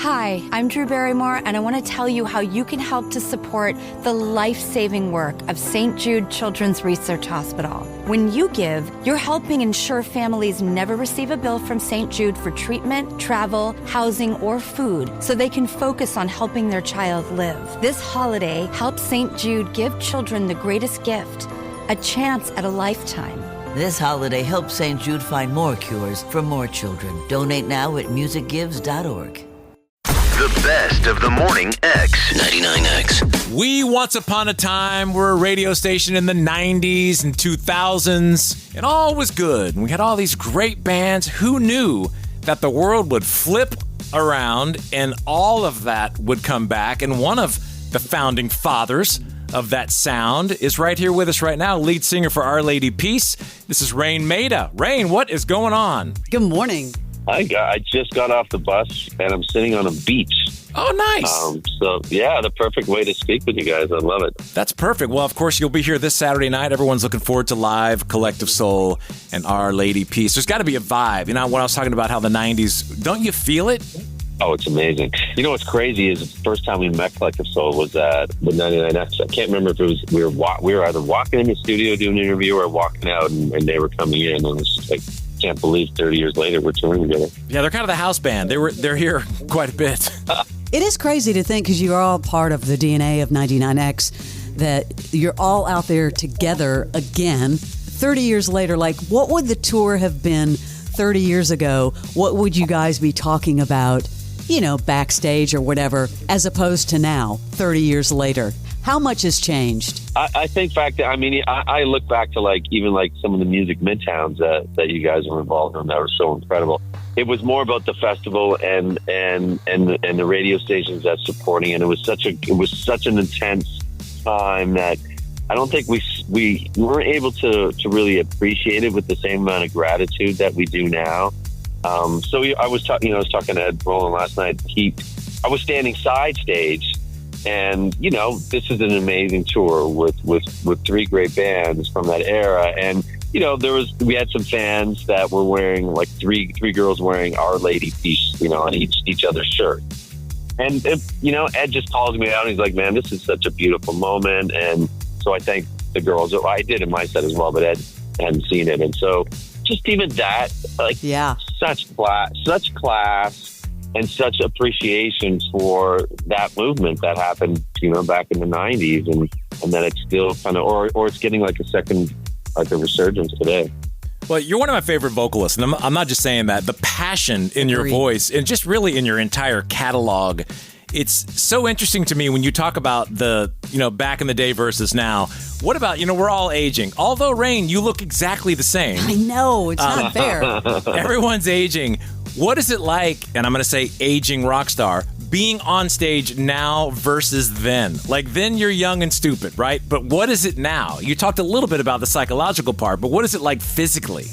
Hi, I'm Drew Barrymore, and I want to tell you how you can help to support the life-saving work of St. Jude Children's Research Hospital. When you give, you're helping ensure families never receive a bill from St. Jude for treatment, travel, housing, or food, so they can focus on helping their child live. This holiday, help St. Jude give children the greatest gift, a chance at a lifetime. This holiday, help St. Jude find more cures for more children. Donate now at musicgives.org. The best of the Morning X. 99X. We, once upon a time, were a radio station in the 90s and 2000s, and all was good. And we had all these great bands. Who knew that the world would flip around and all of that would come back? And one of the founding fathers of that sound is right here with us right now, lead singer for Our Lady Peace. This is Raine Maida. Raine, what is going on? Good morning. I just got off the bus and I'm sitting on a beach. Oh, nice. So, yeah, the perfect way to speak with you guys. I love it. That's perfect. Well, of course, you'll be here this Saturday night. Everyone's looking forward to live Collective Soul and Our Lady Peace. There's got to be a vibe. You know, when I was talking about how the 90s, don't you feel it? Oh, it's amazing. You know what's crazy is the first time we met Collective Soul was at the 99X. I can't remember if it was we were either walking in the studio doing an interview or walking out and they were coming in. And it was just like, can't believe 30 years later we're touring together. Yeah, they're kind of the house band. They're here quite a bit. It is crazy to think, because you're all part of the DNA of 99X, that you're all out there together again 30 years later. Like, what would the tour have been 30 years ago? What would you guys be talking about, you know, backstage or whatever, as opposed to now, 30 years later? How much has changed? I think back to, I look back to even some of the music midtowns that you guys were involved in that were so incredible. It was more about the festival and the radio stations that supporting it. It was such an intense time that I don't think we weren't able to really appreciate it with the same amount of gratitude that we do now. I was talking to Ed Roland last night. I was standing side stage. And, you know, this is an amazing tour with three great bands from that era. And, you know, we had some fans that were wearing three girls wearing Our Lady Peace, you know, on each other's shirt. And, you know, Ed just calls me out and he's like, man, this is such a beautiful moment. And so I thank the girls. I did in my set as well, but Ed hadn't seen it. And so just even that, such class. And such appreciation for that movement that happened, you know, back in the 90s, and that it's still kind of, or it's getting a resurgence today. Well, you're one of my favorite vocalists, and I'm not just saying that. The passion in your voice, and just really in your entire catalog, it's so interesting to me when you talk about the, you know, back in the day versus now. What about, you know, we're all aging. Although, Raine, you look exactly the same. I know, it's not fair. Everyone's aging. What is it like, and I'm going to say aging rock star, being on stage now versus then? Like, then you're young and stupid, right? But what is it now? You talked a little bit about the psychological part, but what is it like physically?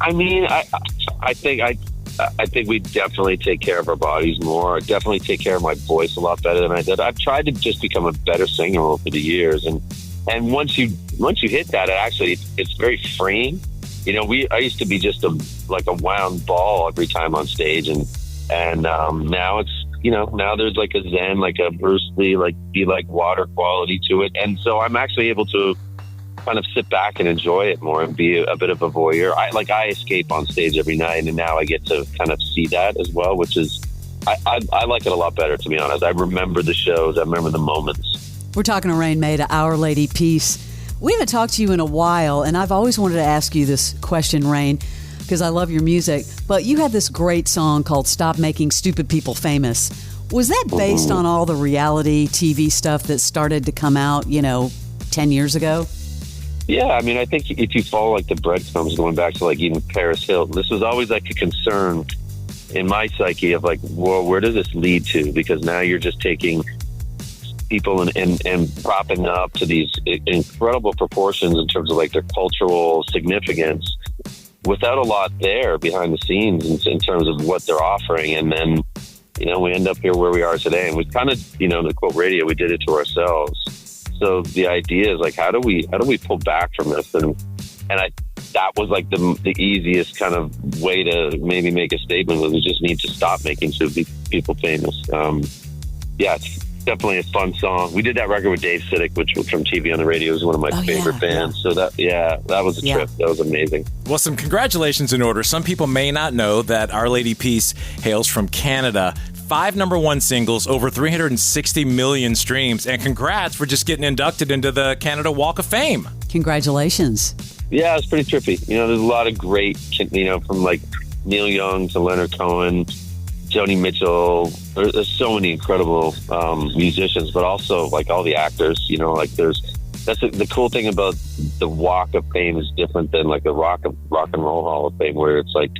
I mean, I think we definitely take care of our bodies more. I definitely take care of my voice a lot better than I did. I've tried to just become a better singer over the years, and once you hit that, it's very freeing. You know, I used to be just a wound ball every time on stage, and now it's, you know, now there's like a zen, like a Bruce Lee, be like water quality to it, and so I'm actually able to kind of sit back and enjoy it more and be a bit of a voyeur. I escape on stage every night, and now I get to kind of see that as well, which is I like it a lot better, to be honest. I remember the shows, I remember the moments. We're talking to Raine Maida, Our Lady Peace. We haven't talked to you in a while, and I've always wanted to ask you this question, Raine, because I love your music. But you had this great song called Stop Making Stupid People Famous. Was that based on all the reality TV stuff that started to come out, 10 years ago? Yeah, I mean, I think if you follow the breadcrumbs going back to even Paris Hilton, this was always a concern in my psyche of well, where does this lead to? Because now you're just taking people and propping them up to these incredible proportions in terms of their cultural significance without a lot there behind the scenes in terms of what they're offering. And then, we end up here where we are today. And we kind of, to quote radio, we did it to ourselves. So the idea is how do we pull back from this? And that was like the easiest kind of way to maybe make a statement was we just need to stop making people famous. It's definitely a fun song. We did that record with Dave Siddick, which from TV on the Radio is one of my favorite bands. So that was a trip. That was amazing. Well, some congratulations in order. Some people may not know that Our Lady Peace hails from Canada. 5 number 1 singles, over 360 million streams, and congrats for just getting inducted into the Canada Walk of Fame. Congratulations. Yeah, it's pretty trippy. There's a lot of great, from like Neil Young to Leonard Cohen, Joni Mitchell. There's so many incredible musicians, but also like all the actors. That's the cool thing about the Walk of Fame is different than like the Rock and Roll Hall of Fame, where it's like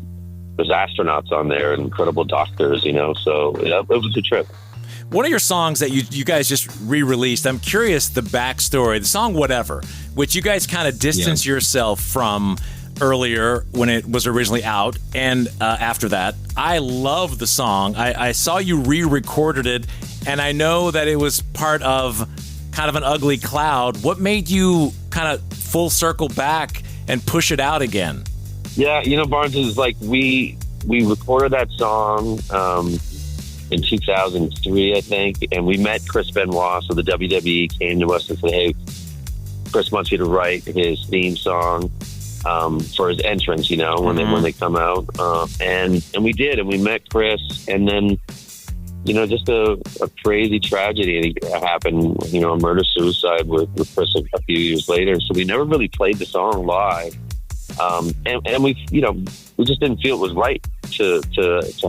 there's astronauts on there and incredible doctors. So it was a trip. One of your songs that you guys just re-released, I'm curious the backstory, the song Whatever, which you guys kind of distanced yourself from earlier when it was originally out, and after that. I love the song. I saw you re-recorded it, and I know that it was part of kind of an ugly cloud. What made you kind of full circle back and push it out again? Yeah, Barnes, is like we recorded that song in 2003, I think, and we met Chris Benoit, so the WWE came to us and said, hey, Chris wants you to write his theme song for his entrance, when they come out. And we did, and we met Chris, and then, just a crazy tragedy happened, a murder-suicide with Chris a few years later. So we never really played the song live. And we just didn't feel it was right to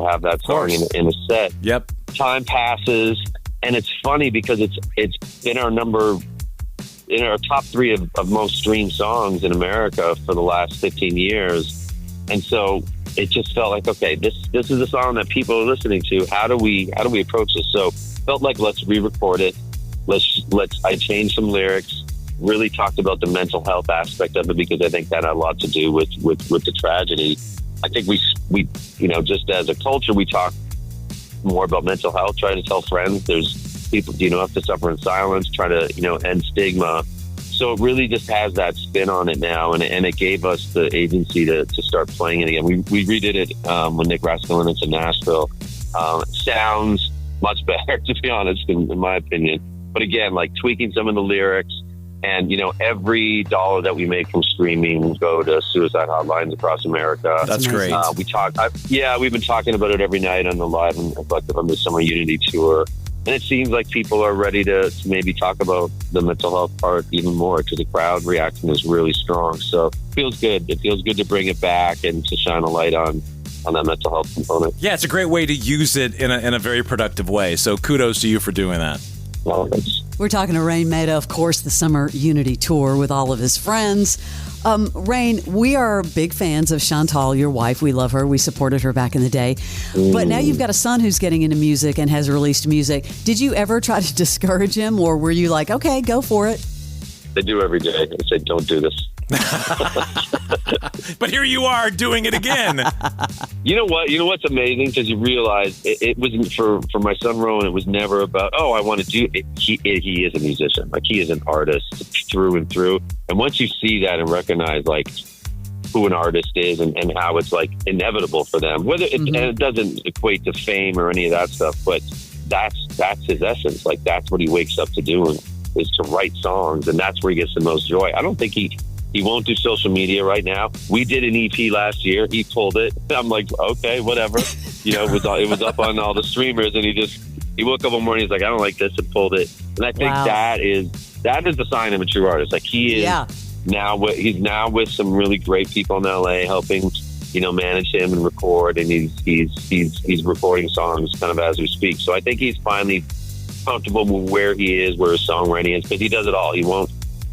have that song in a set. Yep. Time passes, and it's funny because it's been in our top 3 of most streamed songs in America for the last 15 years. And so it just felt like, okay, this is a song that people are listening to. How do we approach this? So felt like, let's re-record it. I changed some lyrics, really talked about the mental health aspect of it, because I think that had a lot to do with the tragedy. I think we just as a culture, we talk more about mental health, try to tell friends there's people have to suffer in silence, try to end stigma. So it really just has that spin on it now, and it gave us the agency to start playing it again. We redid it with Nick Raskulinecz in Nashville. It sounds much better, to be honest, in my opinion. But again, like tweaking some of the lyrics, and every dollar that we make from streaming go to suicide hotlines across America. That's great. We've been talking about it every night on the Live and Collective on the Summer Unity tour. And it seems like people are ready to maybe talk about the mental health part even more, because the crowd reaction is really strong. So it feels good. It feels good to bring it back and to shine a light on that mental health component. Yeah, it's a great way to use it in a very productive way. So kudos to you for doing that. Well, We're talking to Raine Maida, of course, the Summer Unity Tour with all of his friends. Raine, we are big fans of Chantal, your wife. We love her. We supported her back in the day. But now you've got a son who's getting into music and has released music. Did you ever try to discourage him, or were you like, okay, go for it? They do every day. They say, don't do this. But here you are doing it again. You know what? You know what's amazing? Because you realize it wasn't for my son Rowan. It was never about, I want to do it. He is a musician. Like, he is an artist through and through. And once you see that and recognize like who an artist is and how it's like inevitable for them, whether it, and it doesn't equate to fame or any of that stuff, but that's his essence. Like, that's what he wakes up to doing, is to write songs, and that's where he gets the most joy. I don't think he won't do social media right now. We did an EP last year. He pulled it. I'm like, okay, whatever. It was up on all the streamers, and he woke up one morning. He's like, I don't like this, and pulled it. And I think that is the sign of a true artist. Like, he is he's now with some really great people in LA helping, manage him and record, and he's recording songs kind of as we speak. So I think he's finally comfortable with where he is, where his songwriting is, because he does it all.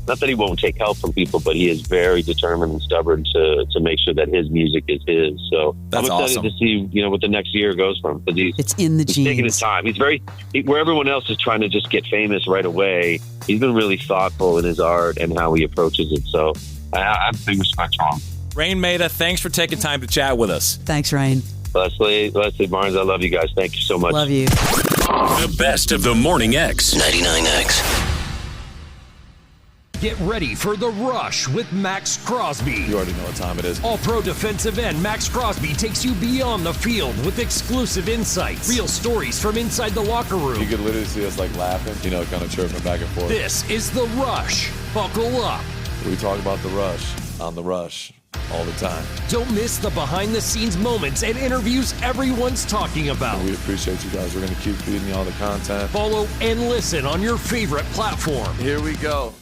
Not that he won't take help from people, but he is very determined and stubborn to make sure that his music is his. So that's I'm excited awesome to see, what the next year goes from. It's in the genes. He's taking his time. He's where everyone else is trying to just get famous right away. He's been really thoughtful in his art and how he approaches it. So I have big respect for him. Raine Maida, thanks for taking time to chat with us. Thanks, Raine. Leslie Barnes, I love you guys. Thank you so much. Love you. The best of the Morning X. 99X. Get ready for The Rush with Max Crosby. You already know what time it is. All-pro defensive end Max Crosby takes you beyond the field with exclusive insights, real stories from inside the locker room. You could literally see us like laughing, kind of chirping back and forth. This is The Rush. Buckle up. We talk about The Rush on The Rush all the time. Don't miss the behind-the-scenes moments and interviews everyone's talking about. We appreciate you guys. We're going to keep feeding you all the content. Follow and listen on your favorite platform. Here we go.